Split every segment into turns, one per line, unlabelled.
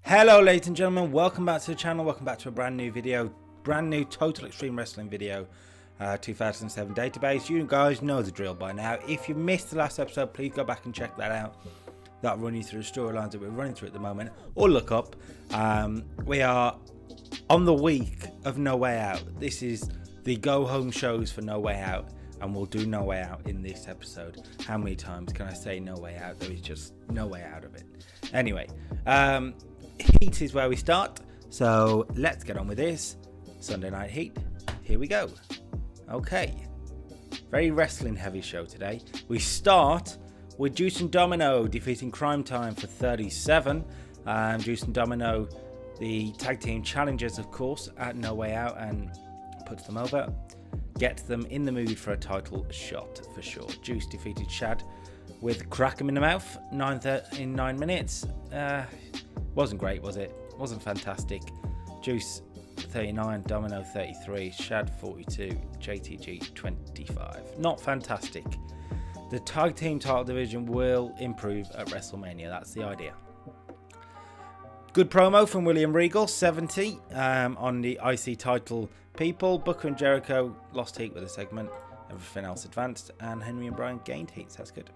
Hello ladies and gentlemen, welcome back to the channel, welcome back to a brand new video, brand new Total Extreme Wrestling video, 2007 database. You guys know the drill by now. If you missed the last episode, please go back and check that out. That'll run you through the storylines that we're running through at the moment, or look up. We are on the week of No Way Out. This is the go home shows for No Way Out, and we'll do No Way Out in this episode. How many times can I say No Way Out? There is just no way out of it. Anyway, Heat is where we start, so let's get on with this. Sunday Night Heat, here we go. Okay, very wrestling heavy show today. We start with Juice and Domino defeating Crime Time for 37. Juice and Domino, the tag team challengers, of course, at No Way Out, and puts them over. Gets them in the mood for a title shot for sure. Juice defeated Shad with crack him in the mouth in 9 minutes. Wasn't great, was it? Wasn't fantastic. Juice 39, Domino 33, Shad 42, JTG 25. Not fantastic. The tag team title division will improve at WrestleMania. That's the idea. Good promo from William Regal, 70 on the IC title people. Booker and Jericho lost heat with a segment. Everything else advanced, and Henry and Bryan gained heat, so that's good.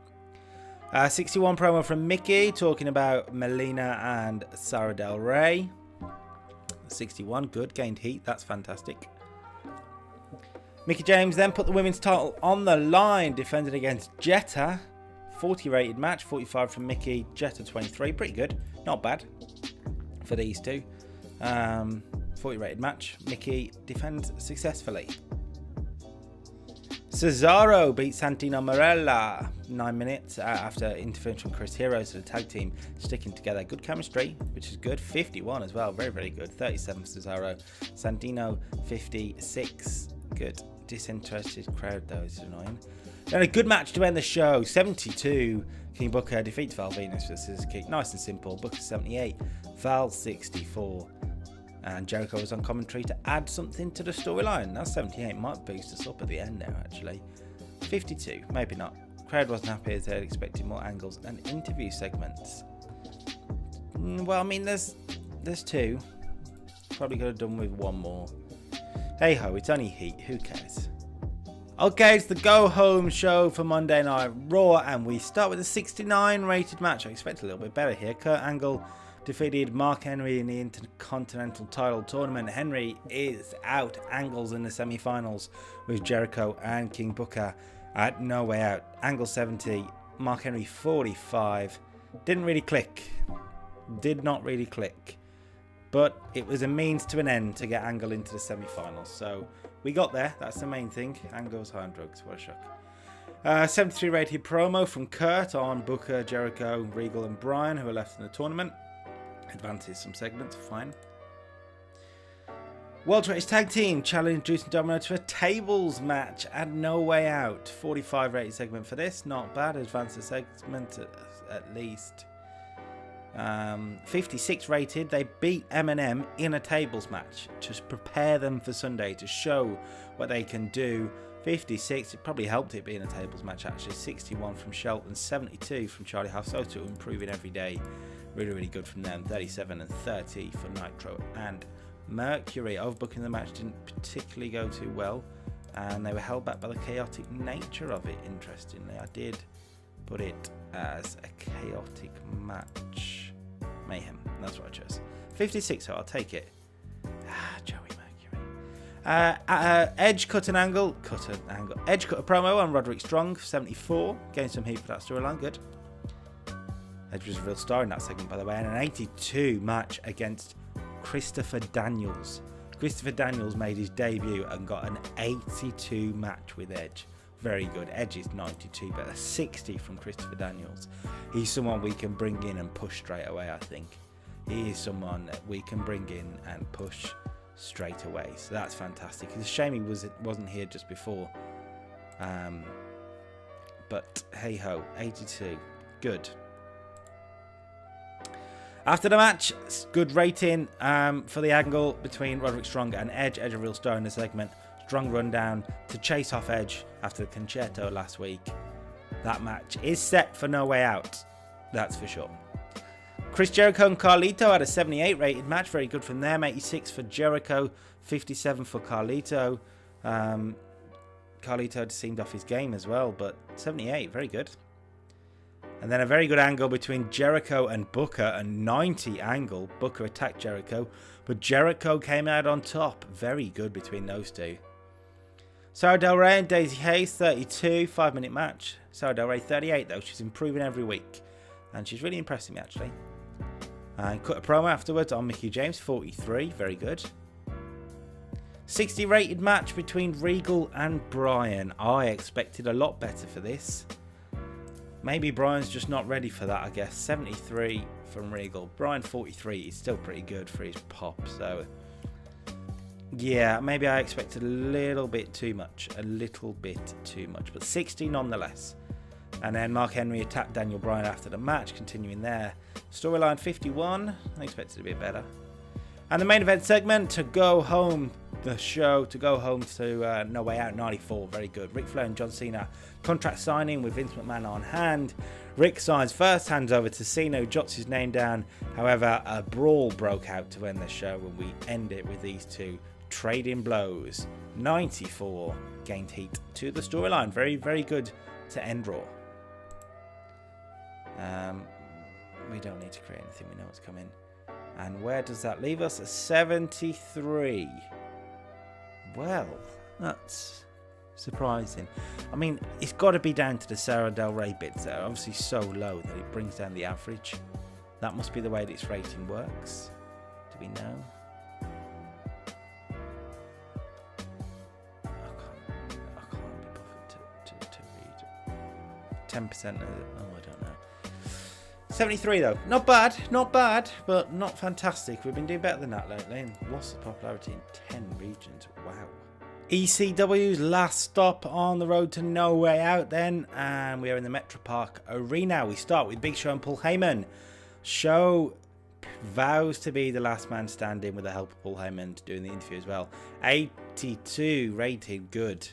61 promo from Mickey talking about Melina and Sara Del Rey. 61, good, gained heat, that's fantastic. Mickie James then put the women's title on the line, defended against Jetta. 40 rated match, 45 from Mickey, Jetta 23, pretty good, not bad for these two. 40 rated match, Mickey defends successfully. Cesaro beat Santino Marella 9 minutes after interference from Chris Hero, so the tag team sticking together. Good chemistry, which is good. 51 as well, very, very good. 37 Cesaro. Santino 56. Good. Disinterested crowd though, is annoying. Then a good match to end the show. 72. King Booker defeats Val Venus for the scissors kick. Nice and simple. Booker 78. Val 64. And Jericho was on commentary to add something to the storyline. That 78 might boost us up at the end now, actually. 52, maybe not. Crowd wasn't happy as they had expected more angles and interview segments. Well, I mean, there's two. Probably could have done with one more. Hey ho, it's only Heat. Who cares? Okay, it's the go home show for Monday Night Raw, and we start with a 69 rated match. I expect a little bit better here. Kurt Angle defeated Mark Henry in the Intercontinental title tournament. Henry is out. Angle's in the semi-finals with Jericho and King Booker at No Way Out. Angle 70, Mark Henry 45. Didn't really click. Did not really click. But it was a means to an end to get Angle into the semi-finals. So we got there. That's the main thing. Angle's high on drugs. What a shock. 73 rated promo from Kurt on Booker, Jericho, Regal and Bryan, who are left in the tournament. Advances some segments, fine. World Race Tag Team challenged Juice and Domino to a tables match at No Way Out. 45 rated segment for this, not bad. Advance the segment at least. 56 rated. They beat M&M in a tables match to prepare them for Sunday, to show what they can do. 56, it probably helped it being a tables match actually. 61 from Shelton, 72 from Charlie Houseauto, improving every day. Really, really good from them. 37 and 30 for Nitro and Mercury. Overbooking the match didn't particularly go too well, and they were held back by the chaotic nature of it, interestingly. I did put it as a chaotic match. Mayhem, that's what I chose. 56, so I'll take it. Joey Mercury. Edge cut an angle. Edge cut a promo on Roderick Strong, 74. Gained some heat for that storyline, good. Edge was a real star in that segment, by the way, and an 82 match against Christopher Daniels. Christopher Daniels made his debut and got an 82 match with Edge. Very good. Edge is 92, but a 60 from Christopher Daniels. He's someone we can bring in and push straight away, I think. He is someone that we can bring in and push straight away. So that's fantastic. It's a shame he wasn't here just before. But hey ho, 82. Good. After the match, good rating for the angle between Roderick Strong and Edge. Edge a real star in the segment. Strong run down to chase off Edge after the concerto last week. That match is set for No Way Out. That's for sure. Chris Jericho and Carlito had a 78 rated match. Very good from them. 86 for Jericho, 57 for Carlito. Carlito seemed off his game as well, but 78, very good. And then a very good angle between Jericho and Booker, a 90 angle. Booker attacked Jericho, but Jericho came out on top. Very good between those two. Sarah Del Rey and Daisy Hayes, 32, 5-minute match. Sarah Del Rey, 38 though. She's improving every week. And she's really impressing me actually. And cut a promo afterwards on Mickie James, 43, very good. 60 rated match between Regal and Bryan. I expected a lot better for this. Maybe Bryan's just not ready for that, I guess. 73 from Regal. Bryan, 43 is still pretty good for his pop, so... yeah, maybe I expected a little bit too much. But 60 nonetheless. And then Mark Henry attacked Daniel Bryan after the match, continuing there. Storyline 51. I expected a bit better. And the main event segment to go home. The show to go home to No Way Out 94. Very good. Ric Flair and John Cena contract signing with Vince McMahon on hand. Rick signs first, hands over to Cena, who jots his name down. However, a brawl broke out to end the show, and we end it with these two trading blows. 94 gained heat to the storyline. Very, very good to end Raw. We don't need to create anything. We know what's coming. And where does that leave us? A 73. Well, that's surprising. I mean, it's got to be down to the Sarah Del Rey bits. They're obviously so low that it brings down the average. That must be the way this rating works. Do we know? I can't be bothered to read. 10% of it. Oh, I don't know. 73 though. Not bad, but not fantastic. We've been doing better than that lately and lost the popularity in 10 regions. Wow. ECW's last stop on the road to No Way Out then, and we are in the Metro Park Arena. We start with Big Show and Paul Heyman. Show vows to be the last man standing with the help of Paul Heyman doing the interview as well. 82 rated, good.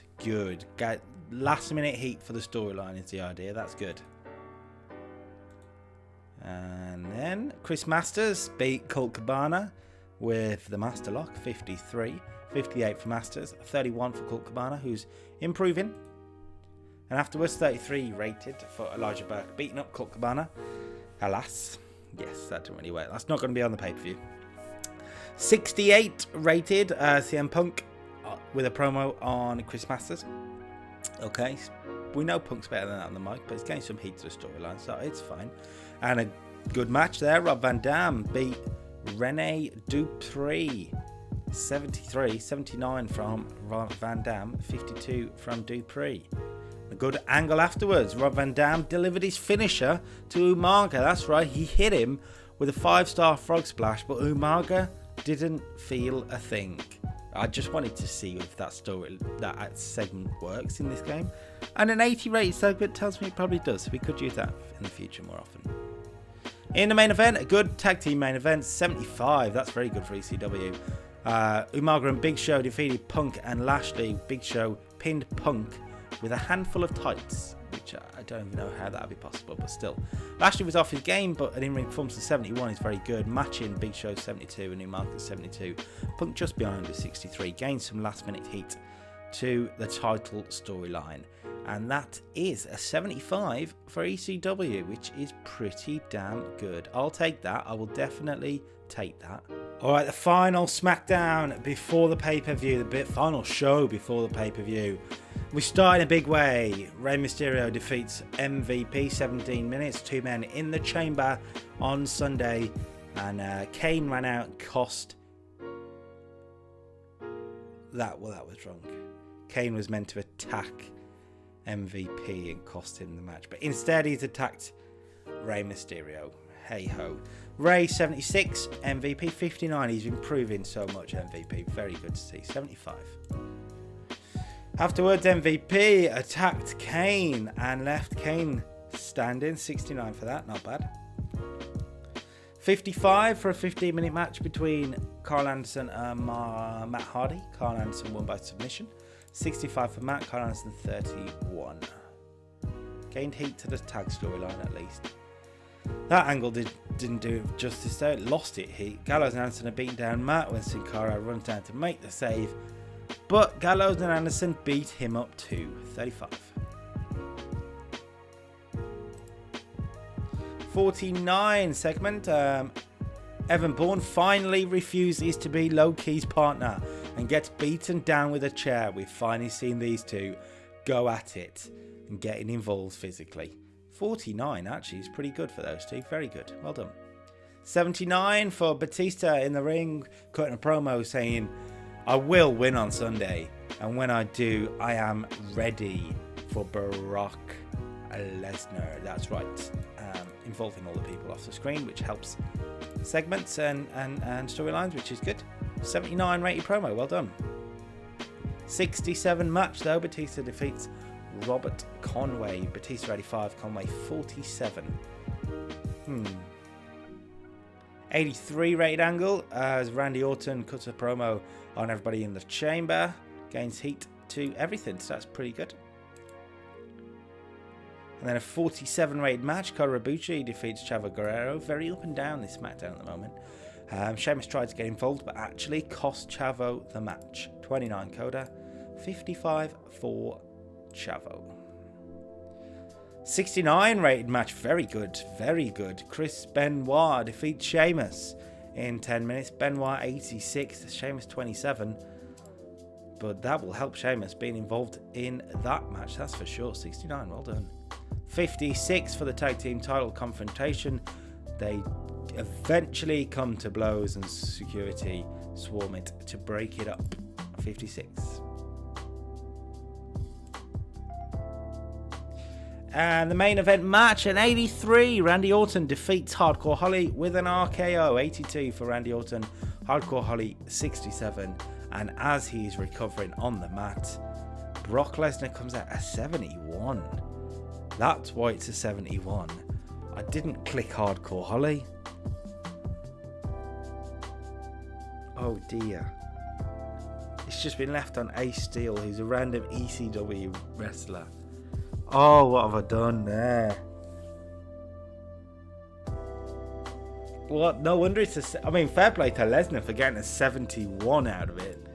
Got last minute heat for the storyline is the idea. That's good. And then Chris Masters beat Colt Cabana with the Master Lock, 53. 58 for Masters, 31 for Colt Cabana, who's improving. And afterwards, 33 rated for Elijah Burke, beating up Colt Cabana. Alas, yes, that didn't really work. That's not going to be on the pay-per-view. 68 rated, CM Punk with a promo on Chris Masters. Okay, we know Punk's better than that on the mic, but it's getting some heat to the storyline, so it's fine. And a good match there. Rob Van Dam beat Rene Dupree. 79 from Rob Van Dam, 52 from Dupree. A good angle afterwards. Rob Van Dam delivered his finisher to Umaga. That's right, he hit him with a 5-star frog splash, but Umaga didn't feel a thing. I just wanted to see if that segment works in this game. And an 80 rated segment tells me it probably does. So we could use that in the future more often. In the main event, a good tag team main event, 75. That's very good for ECW. Umaga and Big Show defeated Punk and Lashley. Big Show pinned Punk with a handful of tights, which I don't even know how that would be possible, but still. Lashley was off his game, but an in-ring performance of 71 is very good, matching Big Show's 72 and Umaga's 72. Punk just behind with 63, gained some last-minute heat to the title storyline. And that is a 75 for ECW, which is pretty damn good. I'll take that. I will definitely take that. Alright, the final SmackDown before the pay-per-view, the final show before the pay-per-view. We start in a big way. Rey Mysterio defeats MVP, 17 minutes, 2 men in the chamber on Sunday. And Kane ran out and cost... that was wrong. Kane was meant to attack MVP and cost him the match, but instead he's attacked Rey Mysterio. Hey ho. Rey 76, MVP 59. He's improving so much. MVP, very good to see. 75. Afterwards, MVP attacked Kane and left Kane standing. 69 for that, not bad. 55 for a 15-minute match between Carl Anderson and Matt Hardy. Carl Anderson won by submission. 65 for Matt, Carl Anderson 31. Gained heat to the tag storyline at least. That angle didn't do it justice though. It lost it heat. Gallows and Anderson are beating down Matt when Sin Cara runs down to make the save. But Gallows and Anderson beat him up to 35. 49 segment. Evan Bourne finally refuses to be Low-Key's partner and gets beaten down with a chair. We've finally seen these two go at it and getting involved physically. 49 actually is pretty good for those two. Very good. Well done. 79 for Batista in the ring, cutting a promo saying, I will win on Sunday, and when I do, I am ready for Brock Lesnar. That's right. Involving all the people off the screen, which helps segments and storylines, which is good. 79 rated promo. Well done. 67 match though. Batista defeats Robert Conway. Batista 85, Conway 47. 83 rated angle as Randy Orton cuts a promo on everybody in the chamber. Gains heat to everything, so that's pretty good. And then a 47 rated match. Kota Ibushi defeats Chavo Guerrero. Very up and down this SmackDown at the moment. Sheamus tried to get involved, but actually cost Chavo the match. 29 Kota, 55 for Chavo. 69 rated match. Very good, very good. Chris Benoit defeats Sheamus in 10 minutes. Benoit 86, Sheamus 27. But that will help Sheamus being involved in that match, that's for sure. 69, well done. 56 for the tag team title confrontation. They eventually come to blows and security swarm it to break it up. 56. And the main event match, an 83. Randy Orton defeats Hardcore Holly with an RKO. 82 for Randy Orton. Hardcore Holly 67. And as he's recovering on the mat, Brock Lesnar comes out a 71. That's why it's a 71. I didn't click Hardcore Holly. Oh dear. It's just been left on Ace Steel, who's a random ECW wrestler. Oh, what have I done there? What? No wonder it's a... I mean, fair play to Lesnar for getting a 71 out of it.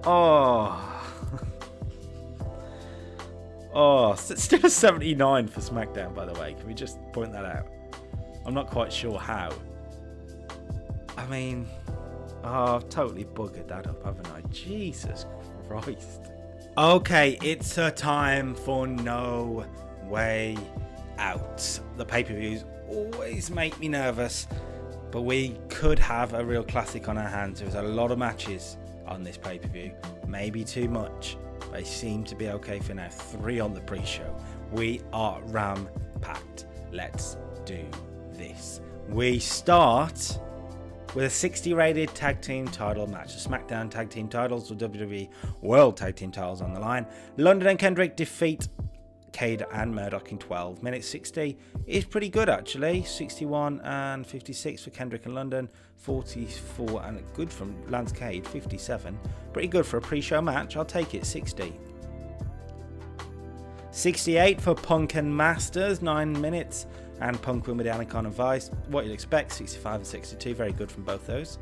Oh. Oh, still a 79 for SmackDown, by the way. Can we just point that out? I'm not quite sure how. I mean... Oh, I've totally buggered that up, haven't I? Jesus Christ. Okay, it's a time for No Way Out. The pay-per-views always make me nervous, but we could have a real classic on our hands. There's a lot of matches on this pay-per-view, maybe too much. They seem to be okay for now. 3 on the pre-show. We are ram-packed. Let's do this. We start with a 60 rated tag team title match. The SmackDown tag team titles or WWE World Tag Team titles on the line. London and Kendrick defeat Cade and Murdoch in 12 minutes. 60 is pretty good actually. 61 and 56 for Kendrick and London. 44 and good from Lance Cade. 57. Pretty good for a pre-show match. I'll take it. 60. 68 for Punk and Masters. 9 minutes. And Punk win with the Anaconda Vice. What you'd expect. 65 and 62. Very good from both those.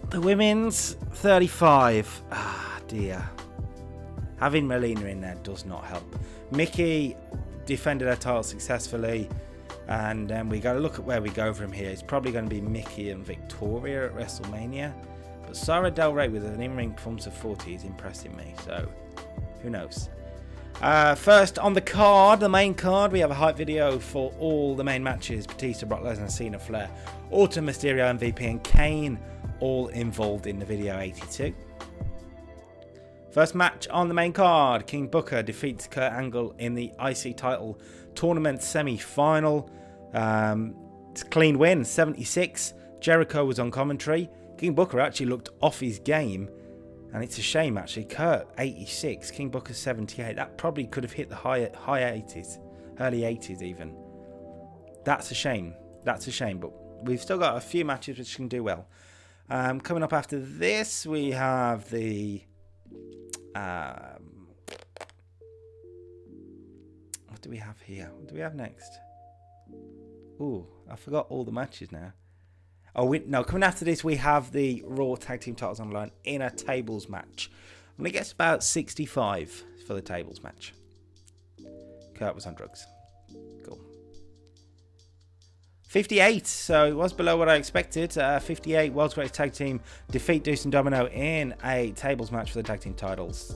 The women's 35. Ah, dear. Having Melina in there does not help. Mickey defended her title successfully. And then we got to look at where we go from here. It's probably going to be Mickey and Victoria at WrestleMania. But Sarah Del Rey with an in-ring performance of 40 is impressing me. So, who knows? First on the card, the main card, we have a hype video for all the main matches. Batista, Brock Lesnar, Cena, Flair, Orton, Mysterio, MVP, and Kane all involved in the video. 82. First match on the main card, King Booker defeats Kurt Angle in the IC title tournament semi-final. It's a clean win, 76. Jericho was on commentary. King Booker actually looked off his game. And it's a shame, actually. Kurt, 86. King Booker, 78. That probably could have hit the high 80s. Early 80s, even. That's a shame. That's a shame. But we've still got a few matches which can do well. Coming up after this, we have the... what do we have here? What do we have next? Ooh, I forgot all the matches now. Oh, no, coming after this, we have the Raw Tag Team titles on the line in a tables match. And it gets about 65 for the tables match. Kurt was on drugs. Cool. 58, so it was below what I expected. 58, World's Greatest Tag Team defeat Deuce and Domino in a tables match for the tag team titles.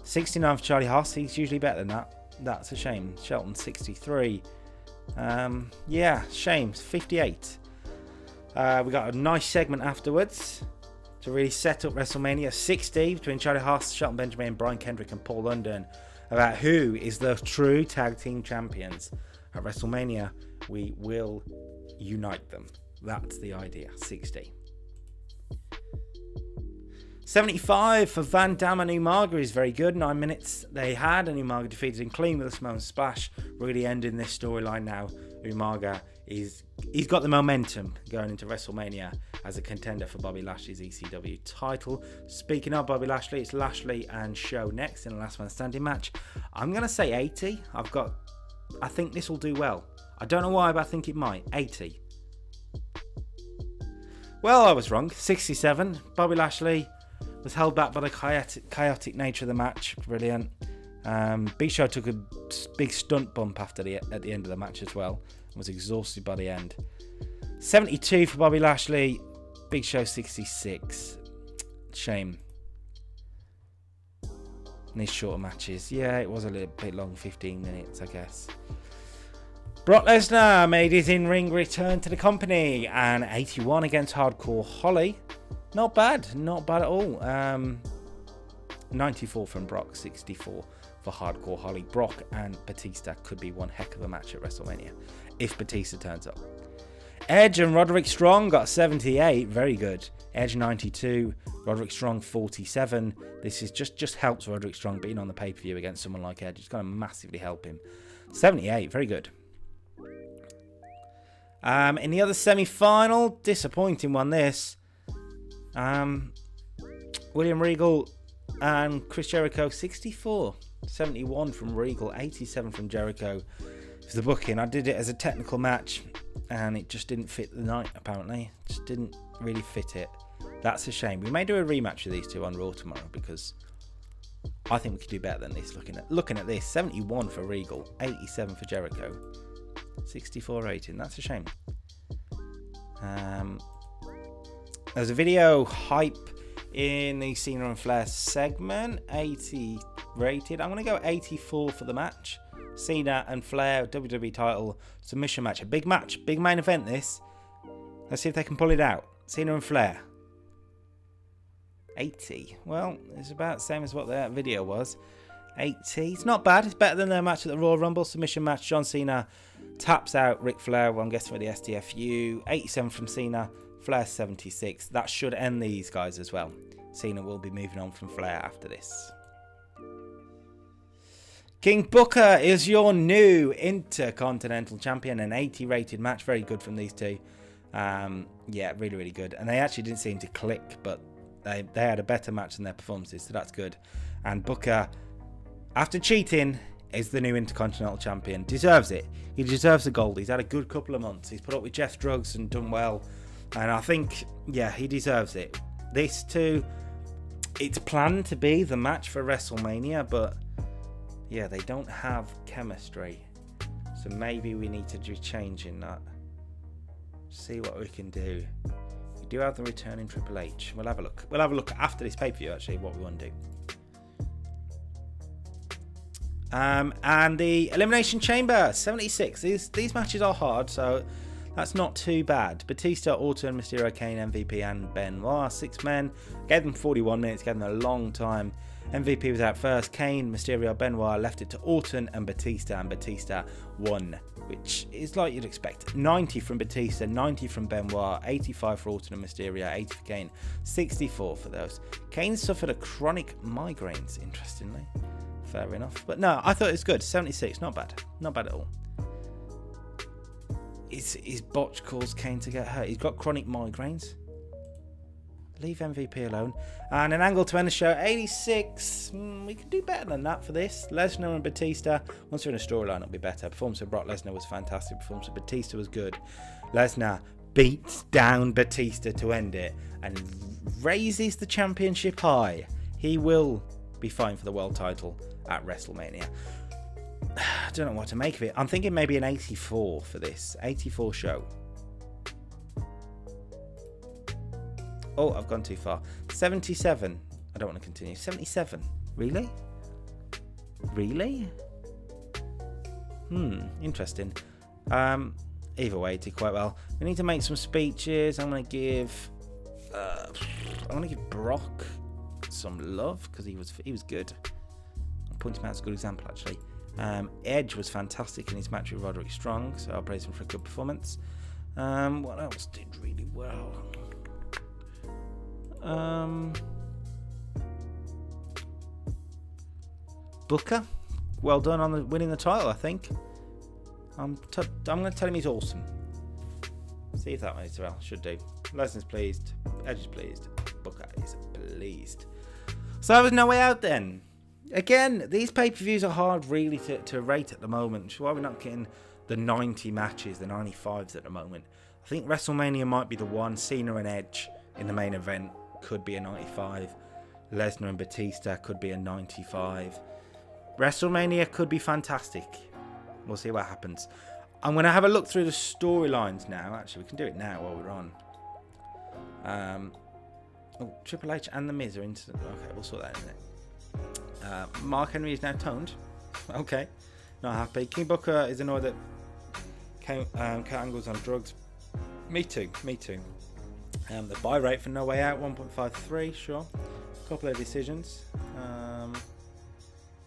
69 for Charlie Haas, he's usually better than that. That's a shame. Shelton, 63. Yeah, shame. 58. We got a nice segment afterwards to really set up WrestleMania 60 between Charlie Haas, Shelton Benjamin, Brian Kendrick and Paul London about who is the true tag team champions. At WrestleMania, we will unite them. That's the idea. 60. 75 for Van Dam and Umaga is very good. 9 minutes they had, and Umaga defeated him clean with a Samoan splash, really ending this storyline now. Umaga he's got the momentum going into WrestleMania as a contender for Bobby Lashley's ECW title. Speaking of Bobby Lashley, it's Lashley and Show next in a last man standing match. I'm going to say 80. I think this will do well. I don't know why, but I think it might. 80. Well, I was wrong. 67. Bobby Lashley was held back by the chaotic nature of the match. Brilliant. Big Show took a big stunt bump at the end of the match as well. Was exhausted by the end. 72 for Bobby Lashley. Big Show 66. Shame. And these shorter matches. Yeah, it was a little bit long. 15 minutes, I guess. Brock Lesnar made his in-ring return to the company. And 81 against Hardcore Holly. Not bad. Not bad at all. 94 from Brock. 64 for Hardcore Holly. Brock and Batista could be one heck of a match at WrestleMania if Batista turns up. Edge and Roderick Strong got 78. Very good. Edge 92. Roderick Strong 47. This is just helps Roderick Strong being on the pay-per-view against someone like Edge. It's going to massively help him. 78. Very good. In the other semi-final, disappointing one this. William Regal and Chris Jericho 64. 71 from Regal, 87 from Jericho. For the booking, I did it as a technical match and it just didn't fit the night, apparently. Just didn't really fit it. That's a shame. We may do a rematch of these two on Raw tomorrow because I think we could do better than this. Looking at this, 71 for Regal, 87 for Jericho, 64 rating. That's a shame. There's a video hype in the Cena and Flair segment, 80 rated. I'm going to go 84 for the match. Cena and Flair, WWE title submission match. A big match, big main event this. Let's see if they can pull it out. Cena and Flair. 80. Well, it's about the same as what that video was. 80. It's not bad. It's better than their match at the Royal Rumble. Submission match. John Cena taps out Ric Flair. Well, I'm guessing for the STFU. 87 from Cena. Flair 76. That should end these guys as well. Cena will be moving on from Flair after this. King Booker is your new Intercontinental Champion. An 80 rated match. Very good from these two. Yeah, really, really good. And they actually didn't seem to click, but they had a better match than their performances, so that's good. And Booker, after cheating, is the new Intercontinental Champion. Deserves it. He deserves the gold. He's had a good couple of months. He's put up with Jeff Drugs and done well. And I think, yeah, he deserves it. This too, it's planned to be the match for WrestleMania, but yeah, they don't have chemistry. So maybe we need to do changing that. See what we can do. We do have the return in Triple H. We'll have a look. We'll have a look after this pay-per-view, actually, what we want to do. And the Elimination Chamber, 76. These matches are hard, so that's not too bad. Batista, Orton, Mysterio, Kane, MVP, and Benoit. 6 men. Gave them 41 minutes, gave them a long time. MVP was out first. Kane, Mysterio, Benoit left it to Orton and Batista won, which is like you'd expect. 90 from Batista, 90 from Benoit, 85 for Orton and Mysterio, 80 for Kane, 64 for those. Kane suffered a chronic migraines, interestingly. Fair enough. But no, I thought it was good. 76, not bad. Not bad at all. His botch caused Kane to get hurt. He's got chronic migraines. Leave MVP alone. And an angle to end the show, 86. We can do better than that for this. Lesnar and Batista. Once we're in a storyline, it'll be better. Performance of Brock Lesnar was fantastic. Performance of Batista was good. Lesnar beats down Batista to end it and raises the championship high. He will be fighting for the world title at WrestleMania. I don't know what to make of it. I'm thinking maybe an 84 for this. 84 show. Oh, I've gone too far. 77. I don't want to continue. 77. Really? Really? Interesting. Either way, it did quite well. We need to make some speeches. I'm going to give Brock some love because he was good. I'll point him out as a good example, actually. Edge was fantastic in his match with Roderick Strong, so I'll praise him for a good performance. What else did really well? Booker, well done on winning the title. I think I'm going to tell him he's awesome. See if that makes well. Should do. Lesnar's pleased. Edge is pleased. Booker is pleased. So there was No Way Out then. Again, these pay-per-views are hard really to rate at the moment, which is why we're not getting the 90 matches, the 95s at the moment. I think WrestleMania might be the one. Cena and Edge in the main event could be a 95. Lesnar and Batista could be a 95. WrestleMania could be fantastic. We'll see what happens. I'm going to have a look through the storylines now. Actually, we can do it now while we're on. Triple H and The Miz are into... Okay, we'll sort that in a minute. Mark Henry is now toned. Okay, not happy. King Booker is annoyed that Kurt Angle's on drugs. Me too. The buy rate for No Way Out, 1.53, sure. A couple of decisions.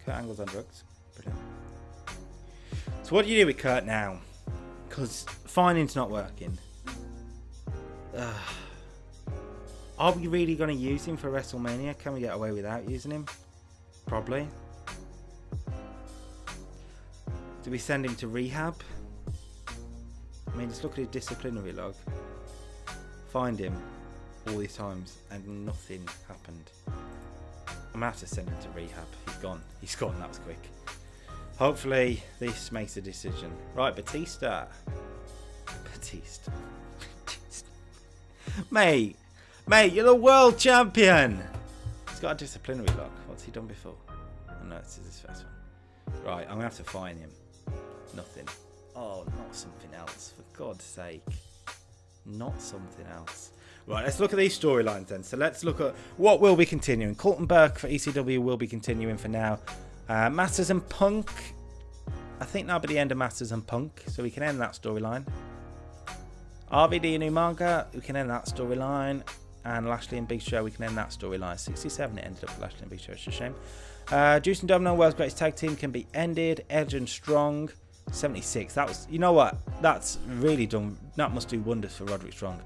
Kurt Angle's on drugs. Brilliant. So what do you do with Kurt now? Because fining's not working. Are we really going to use him for WrestleMania? Can we get away without using him? Probably. Do we send him to rehab? I mean, just look at his disciplinary log. Find him all these times and nothing happened. I'm going to have to send him to rehab. He's gone. That was quick. Hopefully this makes a decision. Right, Batista. Mate, you're the world champion. He's got a disciplinary log. What's he done before? Oh no, this is his first one. Right, I'm going to have to fine him. Nothing. Oh, not something else. For God's sake. Not something else. Right, let's look at these storylines then. So let's look at what will be continuing. Colton Burke for ECW will be continuing for now. Masters and Punk. I think that'll be the end of Masters and Punk. So we can end that storyline. RVD and Umaga, we can end that storyline. And Lashley and Big Show, we can end that storyline. 67, it ended up with Lashley and Big Show. It's a shame. Juice and Domino, World's Greatest Tag Team can be ended. Edge and Strong. 76. That was, you know what? That's really done. That must do wonders for Roderick Strong.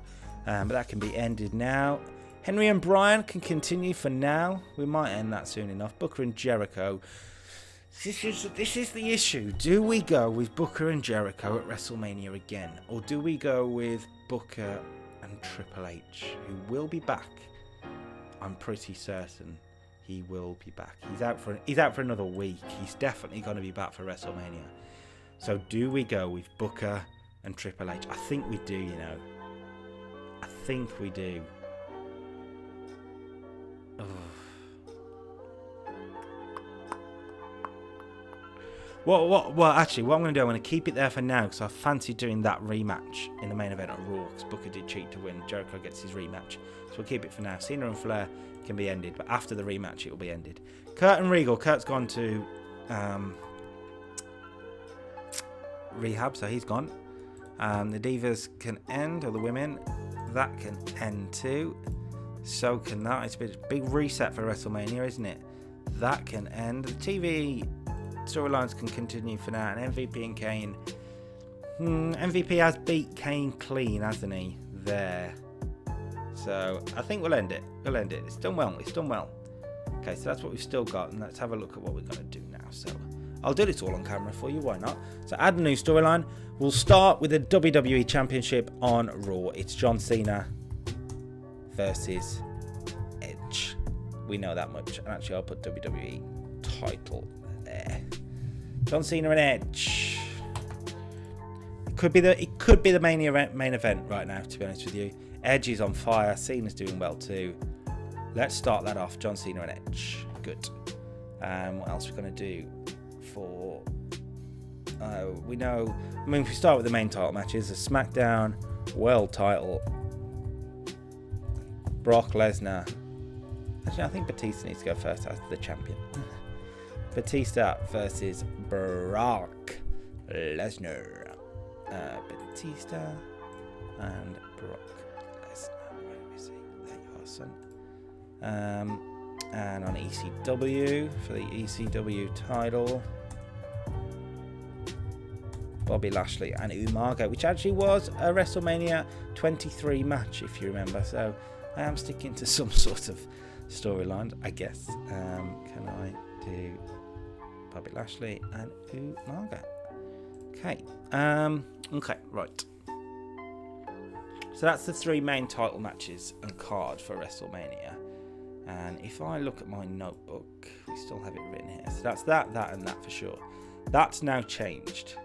But that can be ended now. Henry and Bryan can continue for now. We might end that soon enough. Booker and Jericho. This is the issue. Do we go with Booker and Jericho at WrestleMania again? Or do we go with Booker and Triple H, who will be back? I'm pretty certain he will be back. He's out for another week. He's definitely going to be back for WrestleMania. So do we go with Booker and Triple H? I think we do, you know. I think we do. Ugh. Well, actually, what I'm going to do, I'm going to keep it there for now because I fancy doing that rematch in the main event at Raw because Booker did cheat to win. Jericho gets his rematch. So we'll keep it for now. Cena and Flair can be ended, but after the rematch, it will be ended. Kurt and Regal. Kurt's gone to rehab, so he's gone. The Divas can end, or the women. That can end too. So can that. It's a big reset for WrestleMania, isn't it? That can end. The TV storylines can continue for now. And MVP and Kane. MVP has beat Kane clean, hasn't he? There. So I think we'll end it. It's done well. Okay, so that's what we've still got. And let's have a look at what we're going to do now. So I'll do this all on camera for you. Why not? So add a new storyline. We'll start with the WWE Championship on Raw. It's John Cena versus We know that much. And actually, I'll put WWE title there. John Cena and Edge. It could be the main event right now, to be honest with you. Edge is on fire. Cena's doing well too. Let's start that off. John Cena and Edge. Good. What else we're going to do for... we know... I mean, if we start with the main title matches, the SmackDown World title. Brock Lesnar. Actually, I think Batista needs to go first as the champion. Batista versus Brock Lesnar. Batista and Brock Lesnar. Where do we see? There you are, son. And on ECW for the ECW title, Bobby Lashley and Umaga, which actually was a WrestleMania 23 match, if you remember. So I am sticking to some sort of storyline, I guess. Can I do Bobby Lashley and Umaga? Okay. Okay, right. So that's the 3 main title matches and card for WrestleMania. And if I look at my notebook, we still have it written here. So that's that, and that for sure. That's now changed.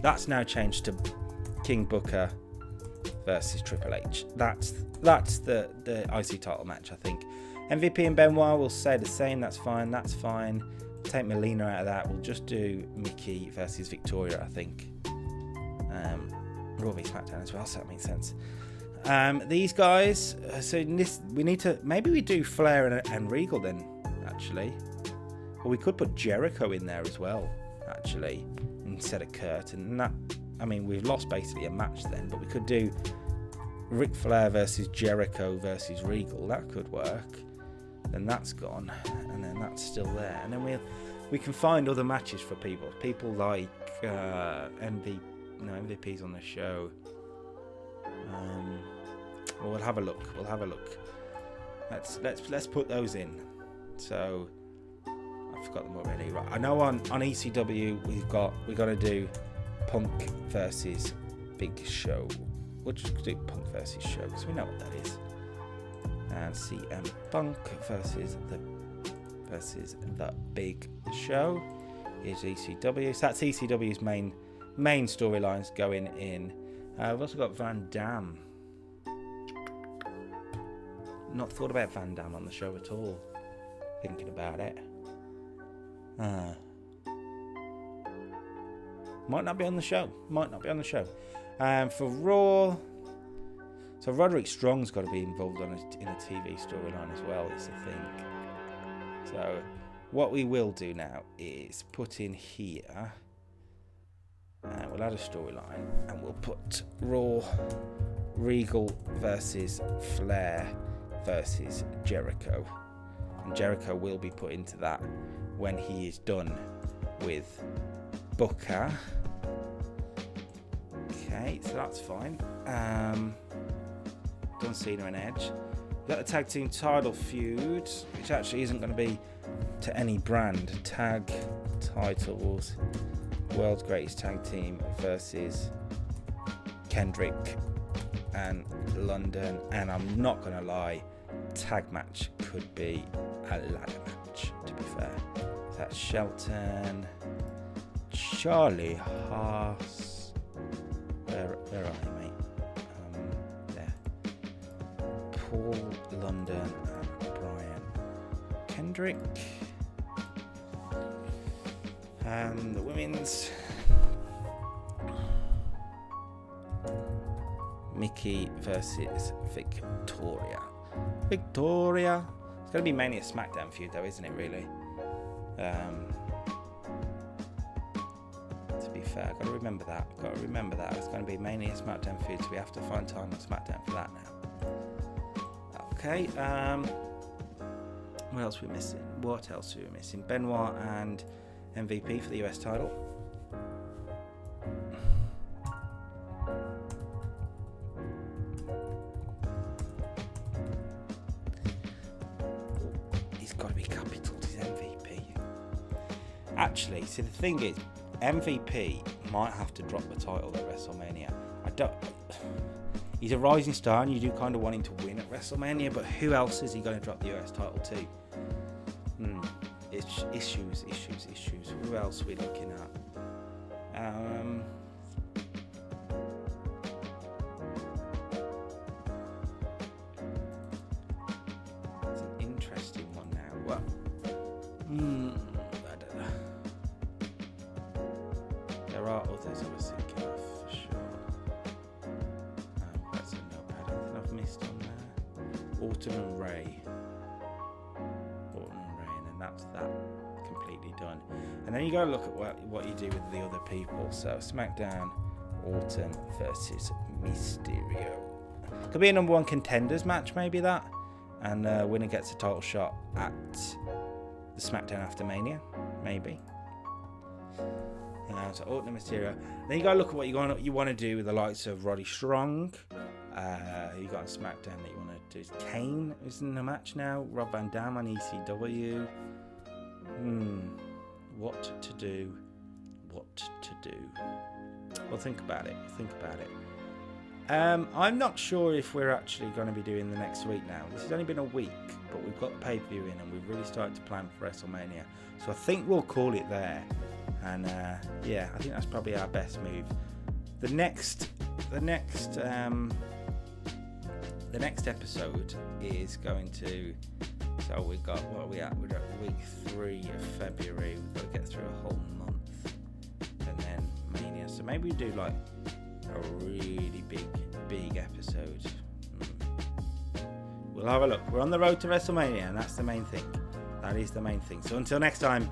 That's now changed to King Booker versus Triple H. That's the IC title match, I think. MVP and Benoit will say the same. That's fine. That's fine. Take Melina out of that. We'll just do Mickey versus Victoria, I think. Raw v SmackDown as well, so that makes sense. These guys, so we need to, maybe we do Flair and Regal then, actually. Or we could put Jericho in there as well, actually, instead of Kurt. And that, I mean, we've lost basically a match then, but we could do Ric Flair versus Jericho versus Regal. That could work. Then that's gone, and then that's still there. And then we can find other matches for people like MVP's on the show. Well, we'll have a look. Let's put those in. So I forgot them already. Right. I know on ECW we're gonna do Punk versus Big Show. We'll just do Punk versus Show because we know what that is. And CM Punk versus the Big Show is ECW. So that's ECW's main storylines going in. We've also got Van Dam. Not thought about Van Dam on the show at all. Thinking about it. Might not be on the show. For Raw, so Roderick Strong's got to be involved in a TV storyline as well, is the thing. So what we will do now is put in here, we'll add a storyline, and we'll put Raw Regal versus Flair versus Jericho. And Jericho will be put into that when he is done with Booker. Okay, so that's fine. John Cena and Edge. We've got the tag team title feud, which actually isn't going to be to any brand. Tag titles, World's Greatest Tag Team versus Kendrick and London. And I'm not going to lie, tag match could be a ladder match, to be fair. So that's Shelton, Charlie Haas. Where are you, mate? There. Paul, London, and Brian Kendrick. And the women's, Mickey versus Victoria. It's going to be mainly a SmackDown feud though, isn't it, really? To be fair, I've got to remember that. It's going to be mainly a SmackDown feud, so we have to find time on SmackDown for that now. Okay, what else are we missing? Benoit and MVP for the US title. He's got to be capital to his MVP. Actually, see, the thing is, MVP might have to drop the title at WrestleMania. He's a rising star, and you do kind of want him to win at WrestleMania, but who else is he going to drop the US title to? Issues. Who else are we looking at? It's an interesting one now. Well, I don't know. There are others I was thinking of for sure. That's a notepad. Anything I've missed on there? Orton and Ray. And then that's that completely done. And then you got to look at what you do with the other people. So SmackDown, Orton versus Mysterio. Could be a number one contenders match, maybe that. And winner gets a title shot at the SmackDown after Mania, maybe. So Orton and Mysterio. Then you got to look at what you want to do with the likes of Roddy Strong. You got on SmackDown that you want to do. Kane is in the match now. Rob Van Dam on ECW. What to do? Well, think about it. I'm not sure if we're actually going to be doing the next week now. This has only been a week, but we've got the pay-per-view in, and we've really started to plan for WrestleMania. So I think we'll call it there. And I think that's probably our best move. The next episode is going to. So we've got, what are we at? We're at week 3 of February. We've got to get through a whole month, and then Mania. So maybe we do like a really big episode. We'll have a look. We're on the road to WrestleMania, and that's the main thing. That is the main thing. So until next time.